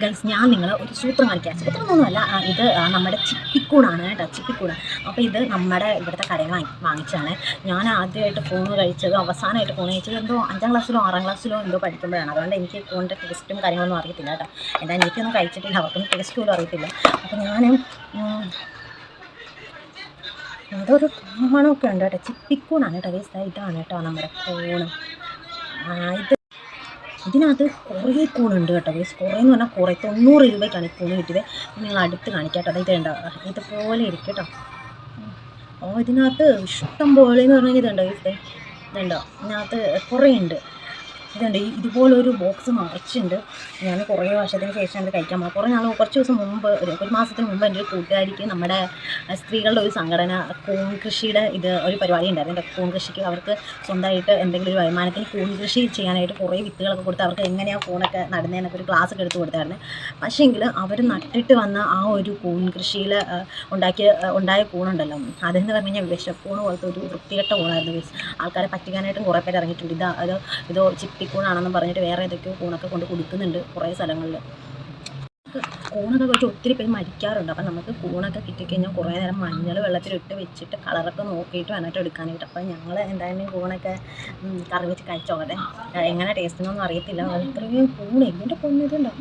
Guys ഞാൻ നിങ്ങളെ ഒരു സൂത്രം കാണിക്കാം. സൂത്രമൊന്നുമല്ല, ഇത് നമ്മുടെ ചിപ്പിക്കൂണാണ് കേട്ടോ, ചിപ്പിക്കൂണ്. അപ്പോൾ ഇത് നമ്മുടെ ഇവിടുത്തെ കടയിൽ വാങ്ങിച്ചാണ്. ഞാൻ ആദ്യമായിട്ട് കൂണ് കഴിച്ചത്, അവസാനമായിട്ട് കൂണ് കഴിച്ചത് എന്തോ 5ാം ക്ലാസ്സിലോ 6ാം ക്ലാസ്സിലോ എന്തോ പഠിക്കുമ്പോഴാണ്. അതുകൊണ്ട് എനിക്ക് കൂണിൻ്റെ ടേസ്റ്റും കാര്യങ്ങളൊന്നും അറിയത്തില്ല കേട്ടോ. എൻ്റെ അനിയത്തിയൊന്നും കഴിച്ചിട്ടില്ല, അവർക്കൊന്നും ടേസ്റ്റ് പോലും അറിയത്തില്ല. അപ്പോൾ ഞാൻ അതൊരു മണമൊക്കെ ഉണ്ട് കേട്ടോ. ചിപ്പിക്കൂണാണ് കേട്ടോ ഗൈസ്. ഇതാണ് കേട്ടോ നമ്മുടെ കൂണ്. ഇതിനകത്ത് കുറേ കൂണുണ്ട് കേട്ടോ ഗൈസ്. കുറേ എന്ന് പറഞ്ഞാൽ കുറേ 90 രൂപയ്ക്കാണ് ഈ കൂണ് കിട്ടിയത്. നിങ്ങൾ അടുത്ത് കാണിക്കാം കേട്ടോ. ഇതുണ്ടോ, ഇതുപോലെ ഇരിക്കും കേട്ടോ. ഇതിനകത്ത് ഇഷ്ടം പോലെ എന്ന് പറഞ്ഞാൽ ഇതുണ്ടോ ഗൈസ്, ഇതുണ്ടോ, ഇതിനകത്ത് കുറേ ഉണ്ട്. ഇതുണ്ട്, ഇതുപോലൊരു ബോക്സ് നിറച്ചുണ്ട്. ഞാൻ കുറേ വർഷത്തിന് ശേഷം അത് കഴിക്കാൻ പോകും. കുറച്ച് ദിവസം മുമ്പ്, ഒരു മാസത്തിന് മുമ്പ് എൻ്റെ ഒരു കൂട്ടുകാരിക്ക് നമ്മുടെ സ്ത്രീകളുടെ ഒരു സംഘടന കൂൺ കൃഷിയുടെ ഒരു പരിപാടി ഉണ്ടായിരുന്നു. കൂൺ കൃഷിക്ക് അവർക്ക് സ്വന്തമായിട്ട് എന്തെങ്കിലും ഒരു വരുമാനത്തിന് കൂൺ കൃഷി ചെയ്യാനായിട്ട് കുറേ വിത്തുകളൊക്കെ കൊടുത്ത് അവർക്ക് എങ്ങനെയാണ് കൂണൊക്കെ നടുന്നതെന്നൊക്കെ ഒരു ക്ലാസ്സൊക്കെ എടുത്ത് കൊടുത്തായിരുന്നു. പക്ഷേങ്കിൽ അവർ നട്ടിട്ട് വന്ന ആ ഒരു കൂൺ കൃഷിയിൽ ഉണ്ടായ കൂണുണ്ടല്ലോ, അതെന്ന് പറഞ്ഞു കഴിഞ്ഞാൽ വിഷക്കൂണ് പോലത്തെ ഒരു വൃത്തികെട്ട കൂണായിരുന്നു. ആൾക്കാരെ പറ്റിക്കാനായിട്ടും കുറേ പേര് ഇറങ്ങിയിട്ടുണ്ട്. ഇതോ ചിപ്പിക്കൂണാണെന്ന് പറഞ്ഞിട്ട് വേറെ ഏതൊക്കെയോ കൂണൊക്കെ കൊണ്ട് കൊടുക്കുന്നുണ്ട് കുറേ സ്ഥലങ്ങളിൽ. കൂണൊക്കെ വെച്ച് ഒത്തിരി പേര് മരിക്കാറുണ്ട്. അപ്പം നമുക്ക് കൂണൊക്കെ കിട്ടിക്കഴിഞ്ഞാൽ കുറേ നേരം മഞ്ഞൾ വെള്ളത്തിലിട്ട് വെച്ചിട്ട് കളറൊക്കെ നോക്കിയിട്ട് വേണ്ടിയിട്ട് എടുക്കാനായിട്ട്. അപ്പം ഞങ്ങൾ എന്തായാലും കൂണൊക്കെ കറി വെച്ച് കഴിച്ചോക്കട്ടെ. എങ്ങനെ ടേസ്റ്റ് എന്നൊന്നും അറിയത്തില്ല. അത്രയും കൂണ് ഇതിൻ്റെ പൊന്നിതുണ്ടോ.